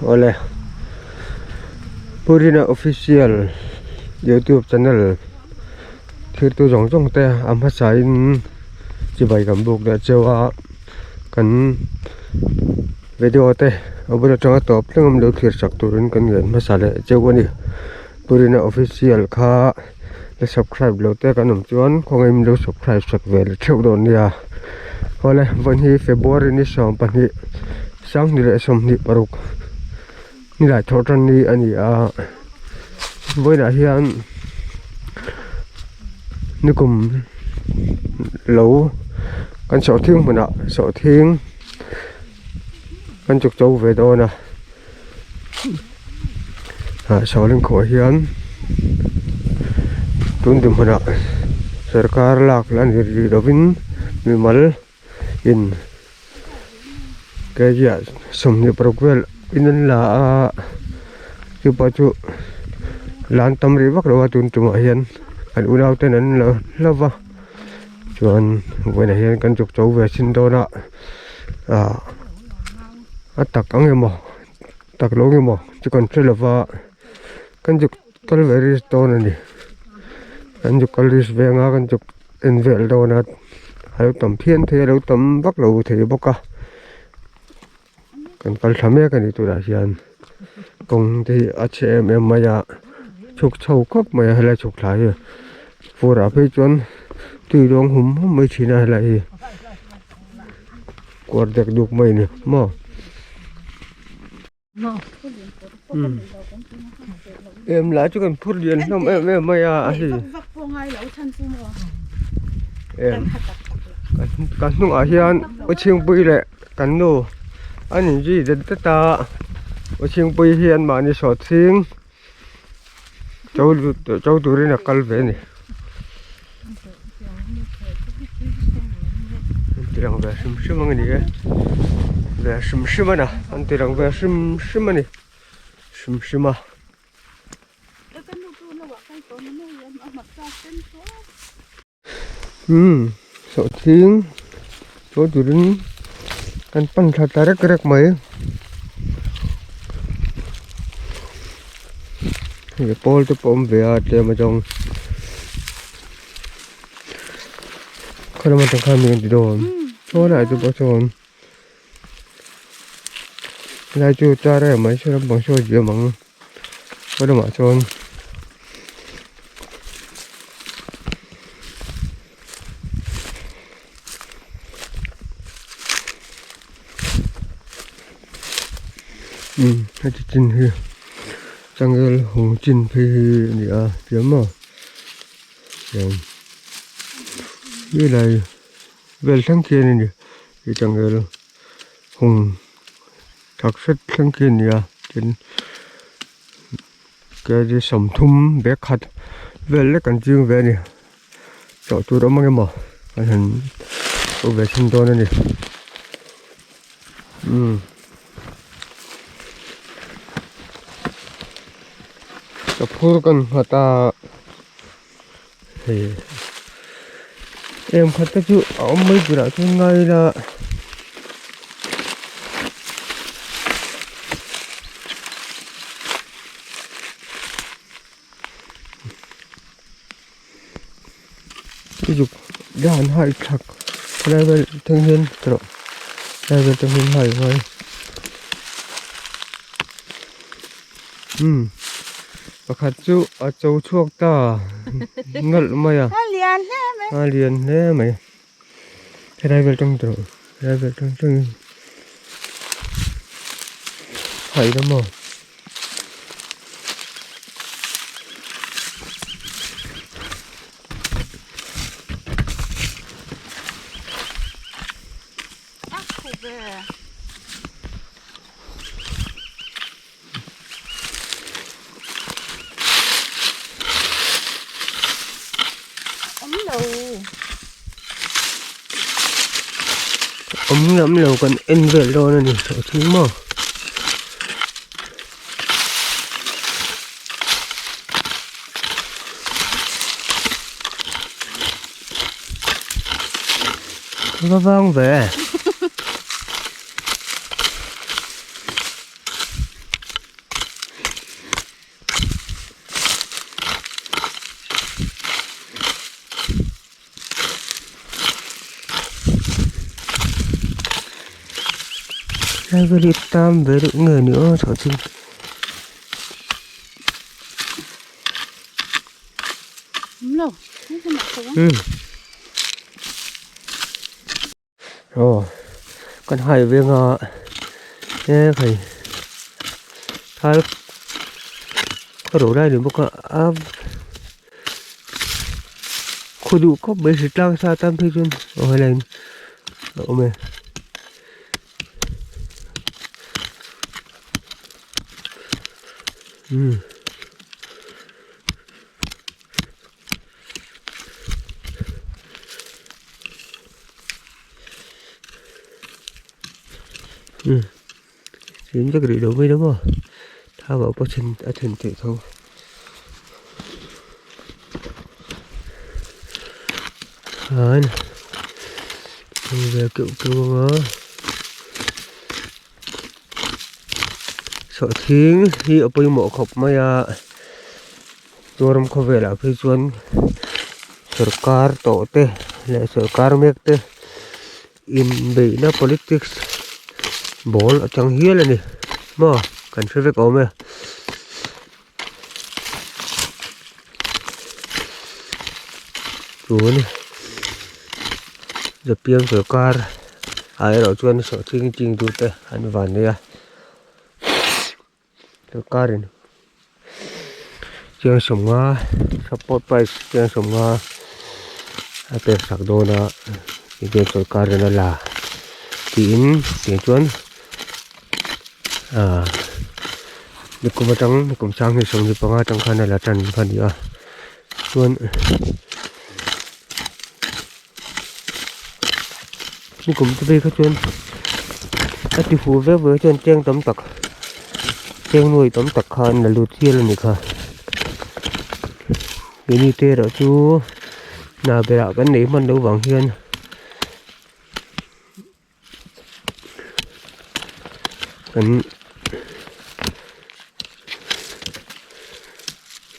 Oleh Purina official YouTube channel thir tu jong jong te am ha sain chi bai gam buk da chewa kan video te obra changa top tlengam lo thir sak turin kan gen ma sale chewani Purina official kha le subscribe lo te kanum chuan khongem lo subscribe sak vel theu don ya ole van hi February ni som pani sang ni le som ni paruk ni lai thotan ni ani a boina hian nikum lo kan so thing mana so thing kan chuk chau ve do na so ling kho hian tun dim mana sarkar lak lan ri rovin mi mal in cái gì sum ni prokwel in la chu pa chu lan tam ri vak lo tun tu ma hian an unau ten an lo lova chuan voi na hian kan chuk chau ve sin do na tak ang emo tak lo emo chu kan thlova kan chuk kal ve ri to na ni kan chuk kal ris ve nga kan chuk en vel do na halo tam phian the lo tam vak lo the boka kan kal thame kan tu ra hian kong ti HM maya chuk chau kop maya hala chuk thlai fora pe chon tui rong hum mai china lai kwar dek duk mai ni mo em lá cho cần phút liền không em maya gì em kan nung a hian o ching pui le kan no ani ji de ta o ching pui hian ma ni so thing châu tu ri na kal ve ni tirang ve sim ang ni ve sim na an tirang ve sim ni sim so thing châu tu ri kan pan tha tarak mai cái pol to pom về để mà trồng không mà trồng khai miền thì đồ thôi lại tôi bỏ trồng lại chú cha đây mấy số bằng số gì bằng có đâu mà trồng hay chỉ chín here jungle hùng chín phi nè kiếm mà như này về tháng kia này thì jungle hùng thật rất tháng kia nè trên cái gì sầm thum bé khát về lấy cảnh dương về nè chỗ tôi đó mang cái mỏ anh hình tôi về sinh to này nè cái phun con họ ta thì em khát cái chú ông mấy chú đã cho ngay là cái chú đàn hai thật đây về thanh niên rồi đây về thanh niên hai thôi và khát chú ở châu chuộc ta ngất mày à liền thế mày thế đây về trong rồi đây về trong thấy đó mà ống lắm lâu còn in về đâu này sợ thứ mà vang về Hai về lít tam về được người nữa sợ chừng. Rồi con hai về ngọ nè phải thay có đủ đây được một cái khu đủ có mấy sự trang sao tam thế chân rồi lên ôm mẹ chính chắc đi đâu với đúng không thao vào quá trình đã thành thể thôi rồi về cựu nó sợ thiên hi ở bên mộ khóc mày rồi không về là phải chuẩn सरकार तोते ले सरकार में ते in bị nó politics bol chẳng hiếu là nè mà cần phải có mẹ chú này giờ piang सरकार ai rồi chuan sợ chinh chinh tụt te anh van này सरकार này chiang sum nga support price chiang sum nga ate sak do na cái सरकार này là tiền chuan mình cũng sang thì sống thì bằng trong khăn này là trần phần gì chuan mình cũng tới cái chuan các tỷ phú với chuan chiang tấm tặc chiang nuôi tấm tặc khăn là lụt chia lên được hả cái như thế đó chú nào về đạo cái nấy mình đâu bằng hiên cái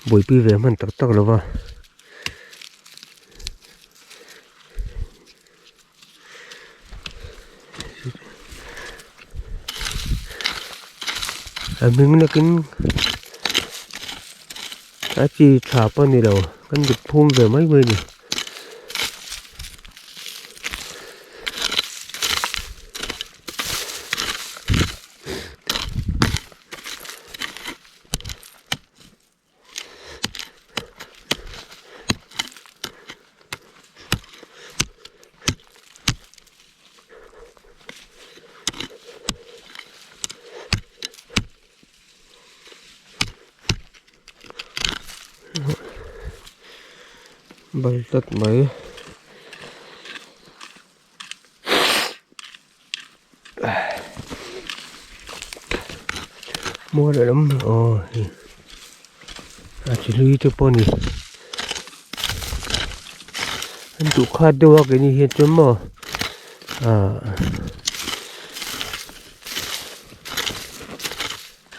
buổi pi về mình tắc tắc rồi vào mình là cái chi thả bao nhiêu đâu cái dịch phun về mấy bên nhỉ bay tất mấy mua được lắm chỉ lưu cho poni anh tụ khát đâu cái gì hiện chấm mà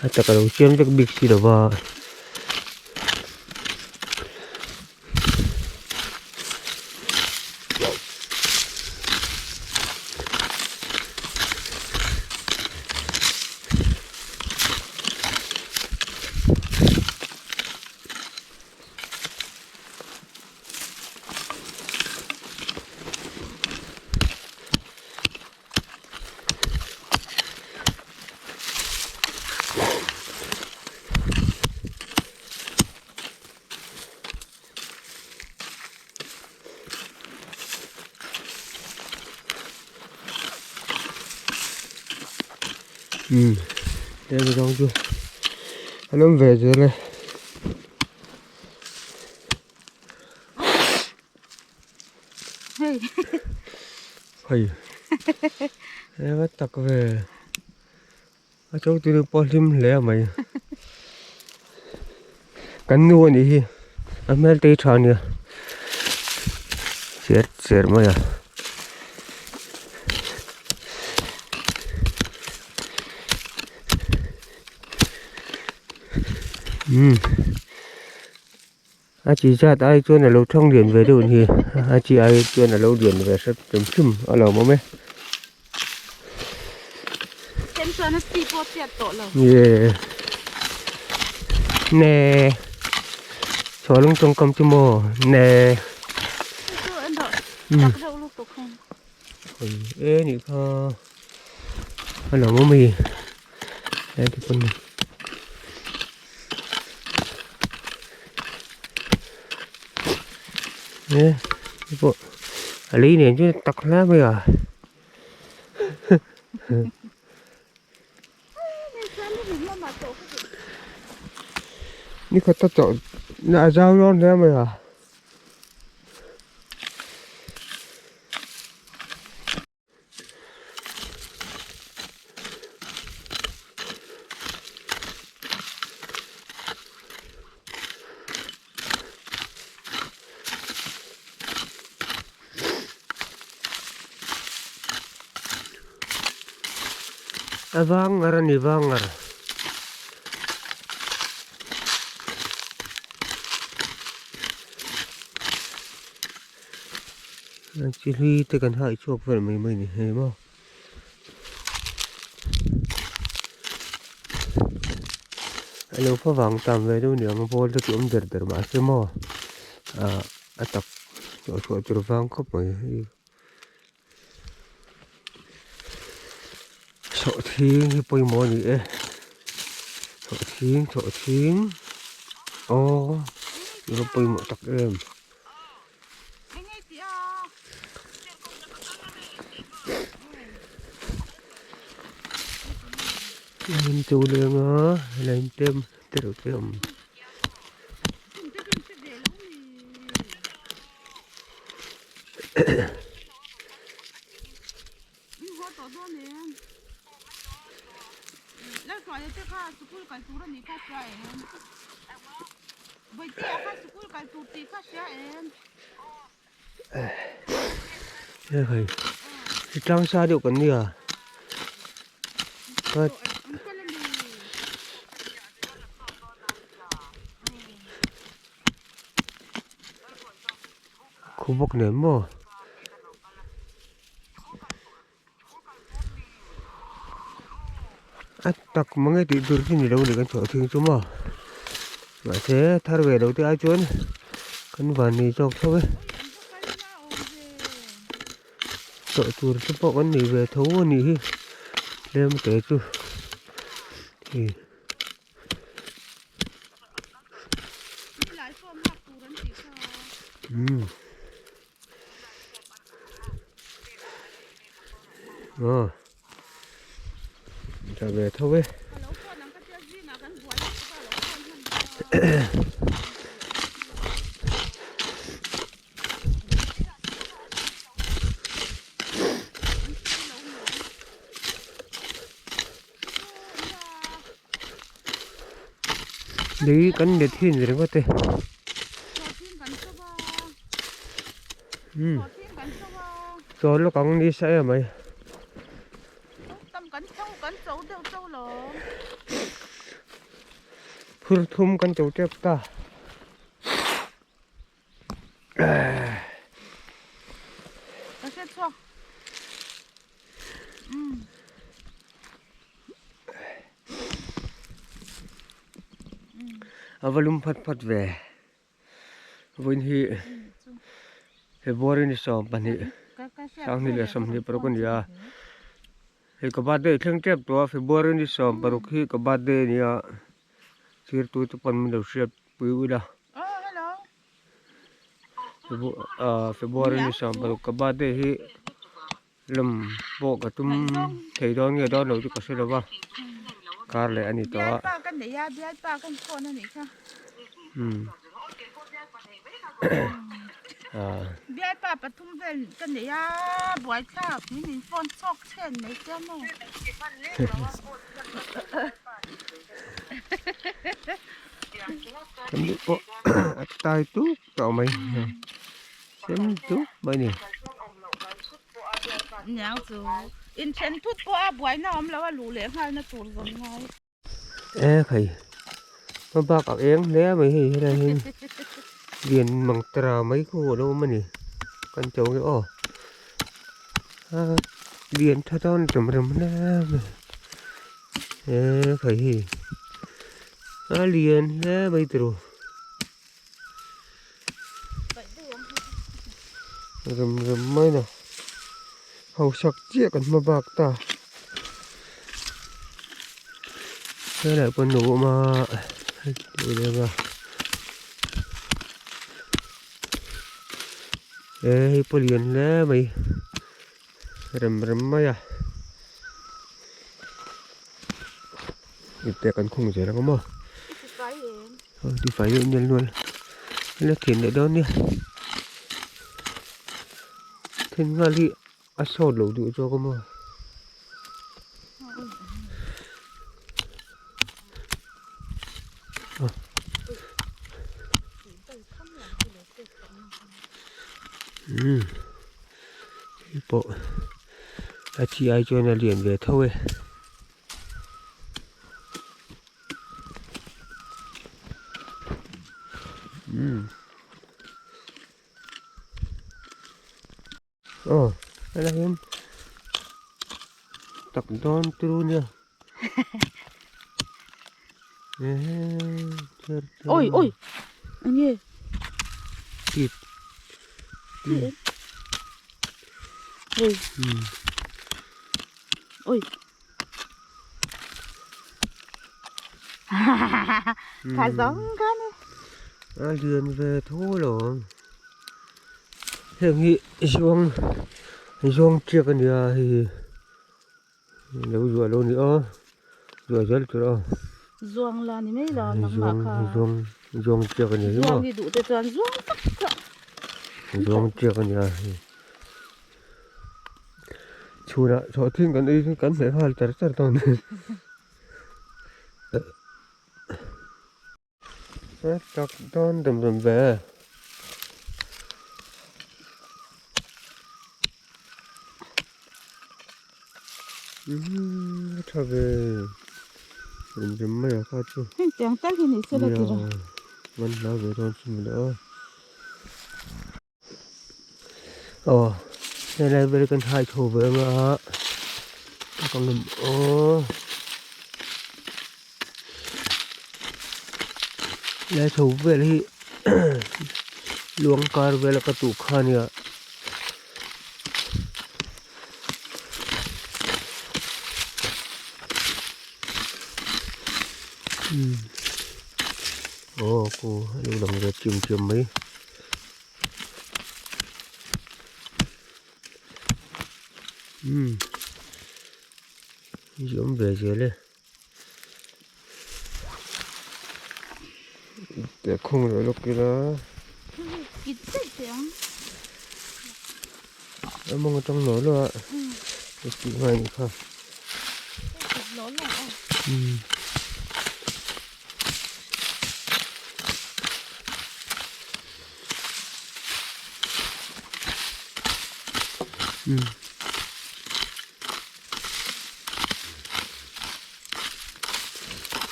tất cả đầu chiếm cho cái big xì đâu vào đây là rong chưa anh em về rồi này hay em bắt tặc về ở chỗ tôi được polim lẽ mày cắn nuôi đi anh mới tê tròn nè chết mày chị ra ai chuyên là lâu trong điện về đâu thì chị ai chuyên là lâu điện về sẽ chấm chum ở lầu mà mấy cho nó xì po tiệt tổ lầu yeah nè cho lung tung cầm chim mò nè tôi ăn rồi đặt đâu lúc tục không ê nị kho hay là mì đây thì con này nè bộ lý này chứ tặc lá bây giờนี่เขาตัดเจาะหน้าเจ้าร้อนแล้วไหมอ่ะBangar nih bangar Chili tekan hai chok ver mai mai ni he mo alo pha wang tam ve do ni ang bol to tum der der ma se mo atak cho cho wang khop mai so thing hi poi mo ni e so thing ô nó poi mo tak em lên chu lên á lên tem tiêu tem thế rồi trang xa điệu cần gì à khu vực này mà tak mga tidur sini đâu để kan chỗ thương chú mà thế thar về đâu thì ai chuan kan van ni chok thôi chỗ tur chú bộ kan ni về thấu ni hi lên một té chú thì trở về thôi đi cắn để thiên rồi có thể rồi nó còn đi xe à mày phun thum con cháu tiếp ta avalum phat phat về vinh hi February ni som pani sang ni le som ni pro kon ya he ko bade theng tep to February ni som paru khi ko bade ni ya sir tu tu pan min lo siap pu da February ni som paru ko bade hi lum bo ka tum thei don nge don lo chu ka se lo ba kar le ani to kan de ya bi pa kan ko na ni kha bi pa pa tum vel kan de ya boi kha ni fon sok chen nei cha mo kan di po tai tu tao mày xem tu mày nè nhang chú in chen thút po boi na om la lu le hai na tur gon ngai ê khỉ mà ba cậu em lé mày hi đây hi điền bằng trà mấy khu đâu mà nè con cháu cái điền thay don chấm chấm nè phải hi liền ra bây giờ rầm mấy nè hầu sặc chia còn mà bạc ta thế lại con nụ mà đây mà ê po liền ra mày rầm mấy à để cần khung rồi đó có mà đi phải nhân luôn nó khiến để đó nè thiên nga li asol lo du cho có mà bộ chị ai cho nên liền về thôi đây là em tập đón từ nha ôi ôi anh ơi thịt ôi ôi thả giống cái này liền về thôi rồi hiện nghĩ xuống chia cái này thì nếu rùa luôn nữa rùa rất rồi ruộng là thì mấy là nắng mạc ruộng chia cái này đúng ruộng không thì đủ để toàn ruộng ruộng chia cái này chú đã cho thiên cái này cắn phải hal chặt tao này chắc đón đầm về thật về đầm mấy à chú chẳng chắc thì sẽ là gì rồi mình đã về rồi xin nữa đây này về cần hai thổ về mà còn ngầm đây thổ về thì luồng car về là cái tủ khan ya cô lưu đồng về chìm mấy giống về dưới lên để không rồi lúc kia đó em mong ở trong nồi luôn ạ chị này không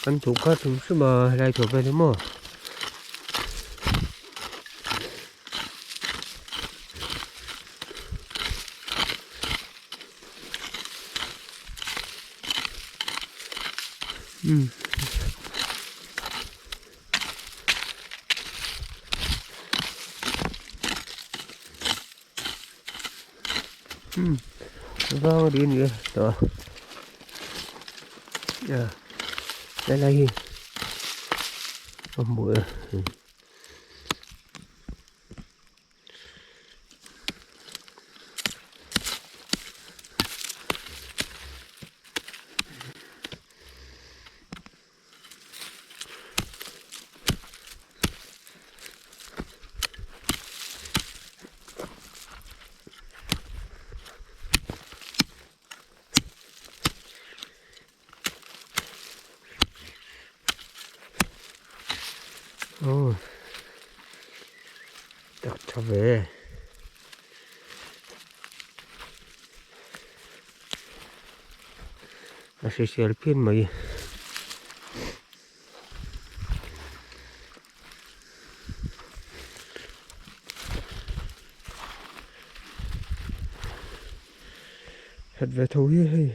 ăn thủ cá thùng sư mà lại thủ về thế mà vào đi nữa đó đây là gì mũi đặt cho về sẽ phiên mày thật về thấu hi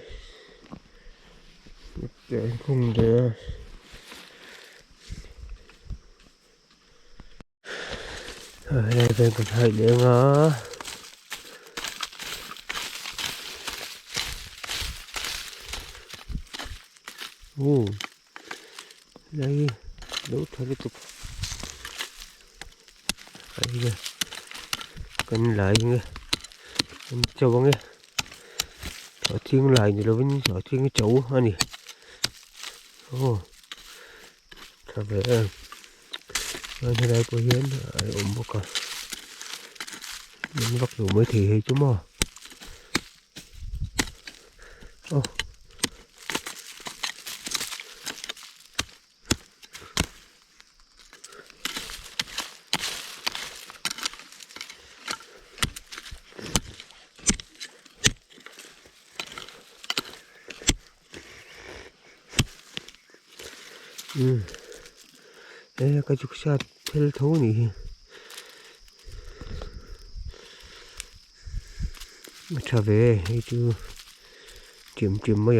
để cùng để ở đây bên còn hay để ngó đây đấu thôi tiếp tục đây kìa cần lại nghe cần châu nghe ở thiên lại thì nó vẫn ở thiên cái chỗ anh nhỉ thật vậy anh thế này có hiến ổn một con mình bắt đầu mới thì chúng mà đây cái chục sát theo thấu nhỉ trở về hay chưa chìm chìm mới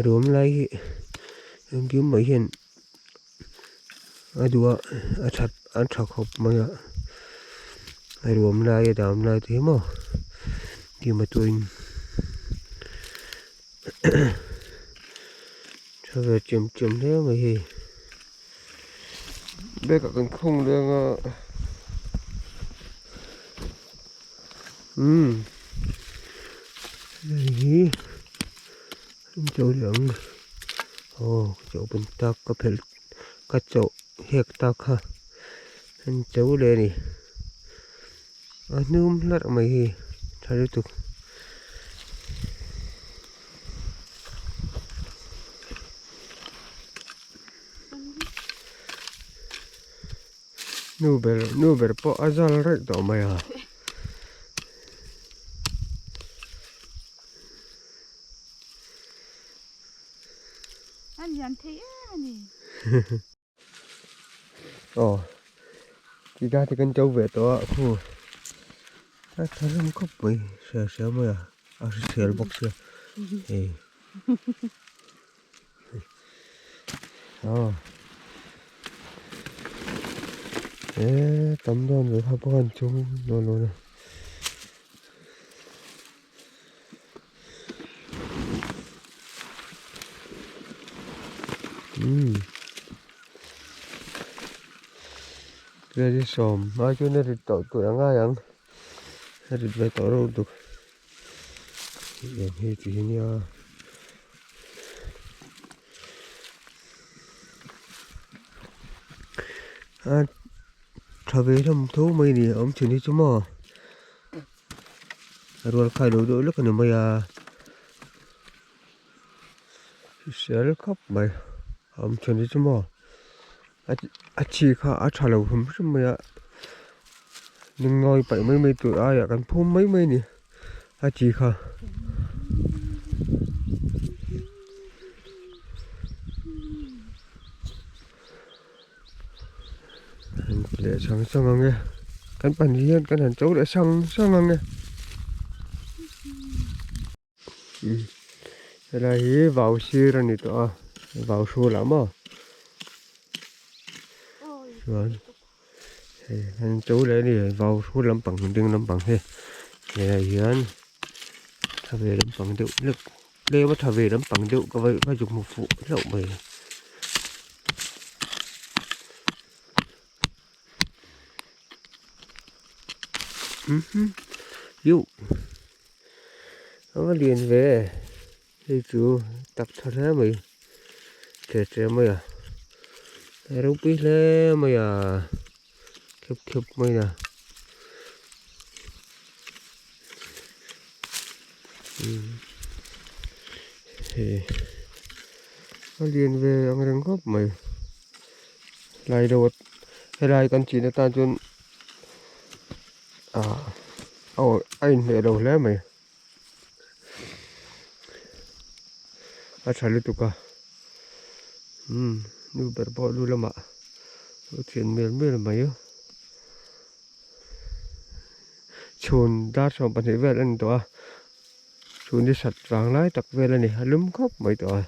rùm lại em kiếm mấy hiện đùa ăn chọc hộp mới rùm lại đàm lại thế mà thì mà tôi trở về chìm chìm thế mà gì đây cả cần không được đây chỗ lượng chỗ bên ta có phải cái chỗ hẹp ta ha anh chỗ đây này nôm lát mày gì thay tục nu ber po azal right to mày anh nhận thấy nè chị ra thì con trâu về to thấy không có bị sợ mày sợ bọc sợ tấm đòn với hai con chung luôn cái đi xòm mai chỗ này thì tụi đang ngay ăn hay về tỏi đâu được thì chỉ nha trở về thăm thú mày nè ông chuyển đi chú mò rồi khai đổi đổi lúc này mày sẽ khóc mày ông chuyển đi chú mò chỉ khá trả lời không biết mày nhưng ngồi bảy mấy tuổi ai cần phun mấy nè chỉ khá để sang ngon nghe cái bàn hiên cái hàng chỗ để sang ngon nghe đây là hí vào xưa rồi nè tụi vào xua lắm rồi anh chú để đi vào xua lắm bằng đừng lắm bằng thế này là hiên thà về lắm bằng điệu lực lê mà thà về lắm bằng điệu có vậy phải dùng một phụ đậu mày dụ nó liền về thì chú tập thật ra mày trẻ mày đâu biết lẽ mày khiếp mày thì nó liền về ông đang góp mày lại đâu hay lại con chỉ là ta chôn anh để đâu lẽ mày trả lời tụi cả nu berbo lu lama chuyện miền là mấy chun đa số bạn thấy về lần đó chun đi sạch vàng lái tặc về lần này lúm khóc mấy đó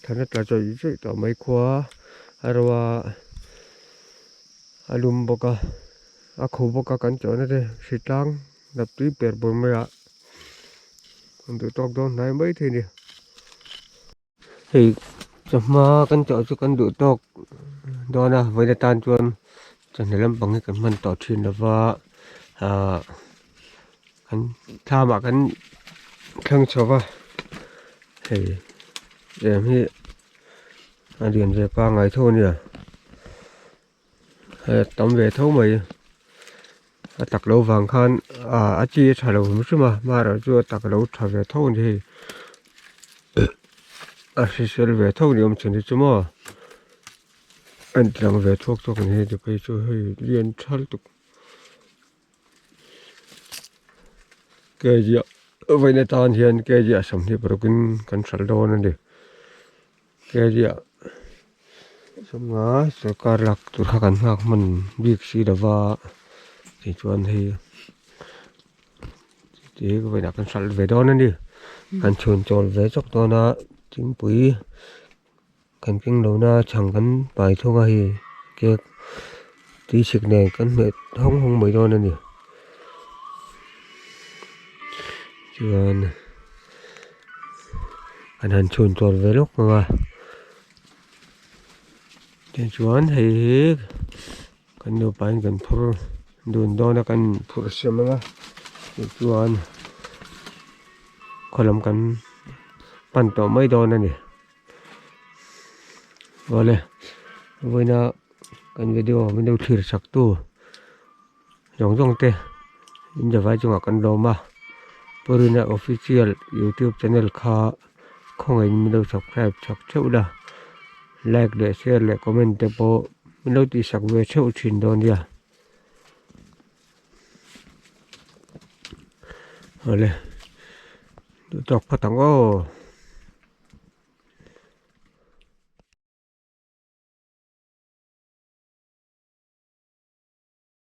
thằng nó trả cho gì đó mấy khóa rồi lúm bốc khu bốc cắn chỗ này đây xịt trắng đập tí bẹt bồn mày ạ còn tụi tóc đó này mấy thế này thì mà cắn chỗ cho cắn tụi tóc đó là với là tan chuan chẳng này làm bằng cái mình tỏ chuyện là và cắn tha mà cắn khăng cho vào thì em hi điện về qua ngày thôi nhỉ tắm về thấu mày tặc lâu vàng khan chi trả lâu một chút mà rồi chưa tặc lâu trả về thấu thì sẽ về thấu thì ông chuẩn bị chứ mà anh đang về thuốc thuốc này thì cái chỗ hơi liên chal tục cái gì ở vậy này tan hiền cái gì sống thì bảo cái sal đó này cái gì sống ngã sẽcar lạc tụi khác ăn khác mình việc gì đó và thì chuẩn thì cái vậy là cái sal về đó này đi cái chuồn tròn về chốc to na chính quý cái kinh đầu na chẳng cái bài thôi ngay cái tí xịt này cái mệt không mấy đó này nè chuồn cái hành chuồn tròn về lúc mà trên chuồn thì cái nhiều bạn cái phur đun đó là cái phur xem mà chuồn còn làm cái pan to mấy đó này nè rồi với nó cái video mình đâu thử sắc tu giống giống thế giờ phải chung cái đồ mà Purina official YouTube channel kha không ai mình đâu subscribe chắc chịu đã like để share để comment để bộ mình đâu thì sắc về chịu chuyện đó nha rồi tụi tóc phát tăng ô